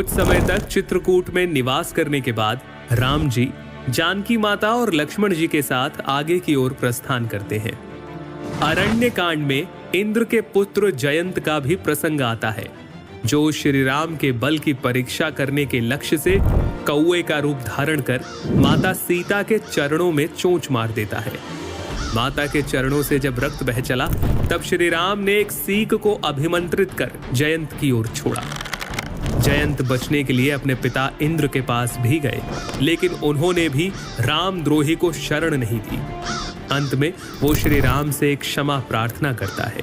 कुछ समय तक चित्रकूट में निवास करने के बाद राम जी जानकी माता और लक्ष्मण जी के साथ आगे की ओर प्रस्थान करते हैं। अरण्य कांड में इंद्र के पुत्र जयंत का भी प्रसंग आता है, जो श्री राम के बल की परीक्षा करने के लक्ष्य से कौवे का रूप धारण कर माता सीता के चरणों में चोंच मार देता है। माता के चरणों से जब रक्त बह चला, तब श्री राम ने एक सीक को अभिमंत्रित कर जयंत की ओर छोड़ा। जयंत बचने के लिए अपने पिता इंद्र के पास भी गए, लेकिन उन्होंने भी रामद्रोही को शरण नहीं दी। अंत में वो श्री राम से क्षमा प्रार्थना करता है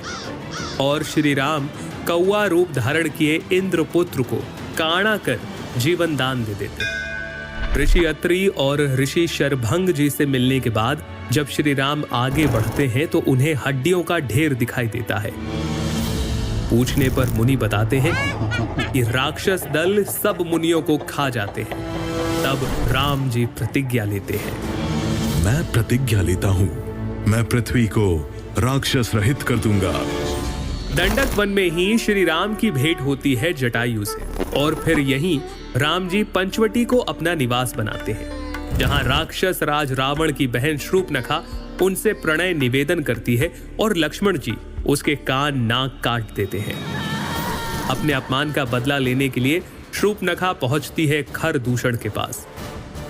और श्री राम कौवा रूप धारण किए इंद्रपुत्र को काणा कर जीवन दान दे देते हैं। ऋषि अत्रि और ऋषि शरभंग जी से मिलने के बाद जब श्री राम आगे बढ़ते हैं तो उन्हें हड्डियों का ढेर दिखाई देता है। पूछने पर मुनि बताते हैं कि राक्षस दल सब मुनियों को खा जाते हैं। तब राम जी प्रतिज्ञा लेते हैं, मैं प्रतिज्ञा लेता हूँ, मैं पृथ्वी को राक्षस रहित कर दूंगा। दंडक वन में ही श्री राम की भेंट होती है जटायु से और फिर यहीं राम जी पंचवटी को अपना निवास बनाते हैं, जहां राक्षस राज रावण की बहन शूर्पणखा उनसे प्रणय निवेदन करती है और लक्ष्मण जी उसके कान नाक काट देते हैं। अपने अपमान का बदला लेने के लिए शूर्पणखा पहुंचती है खरदूषण के पास,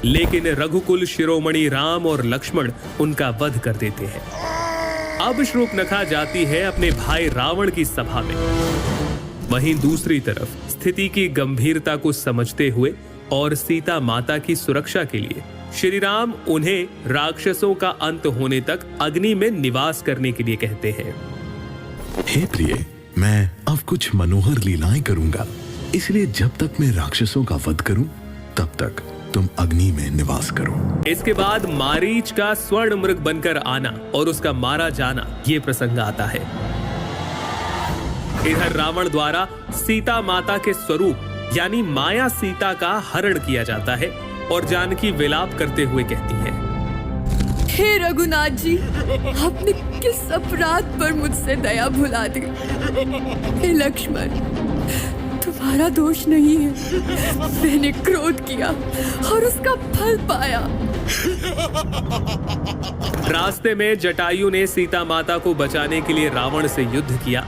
लेकिन रघुकुल शिरोमणि राम और लक्ष्मण उनका वध कर देते हैं। अब शूर्पणखा जाती है अपने भाई रावण की सभा में। वहीं दूसरी तरफ स्थिति की गंभीरता को समझते हुए और सीता माता की सुरक्षा के लिए श्री राम उन्हें राक्षसों का अंत होने तक अग्नि में निवास करने के लिए कहते हैं। हे प्रिय, मैं अब कुछ मनोहर लीलाएं करूंगा, इसलिए जब तक मैं राक्षसों का वध करूं तब तक तुम अग्नि में निवास करो। इसके बाद मारीच का स्वर्ण मृग बनकर आना और उसका मारा जाना, ये प्रसंग आता है। इधर रावण द्वारा सीता माता के स्वरूप यानी माया सीता का हरण किया जाता है और जानकी विलाप करते हुए कहती है, हे रघुनाथ जी, आपने किस अपराध पर मुझसे दया भुला दी। हे लक्ष्मण, तुम्हारा दोष नहीं है, मैंने क्रोध किया और उसका फल पाया। रास्ते में जटायु ने सीता माता को बचाने के लिए रावण से युद्ध किया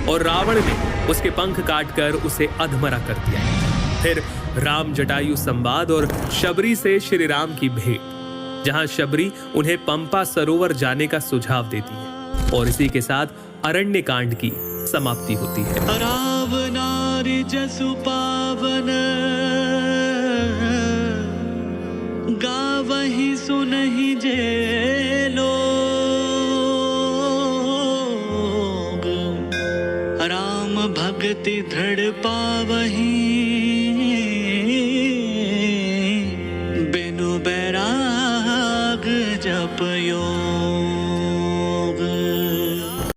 और रावण ने उसके पंख काटकर उसे अधमरा कर दिया। फिर राम जटायु संवाद और शबरी से श्री राम की भेंट, जहां शबरी उन्हें पंपा सरोवर जाने का सुझाव देती है और इसी के साथ अरण्य कांड की समाप्ति होती है। रावणारि जसु पावन, गावहि सुनहि जे लोग, राम भक्ति दृढ़ पावहि,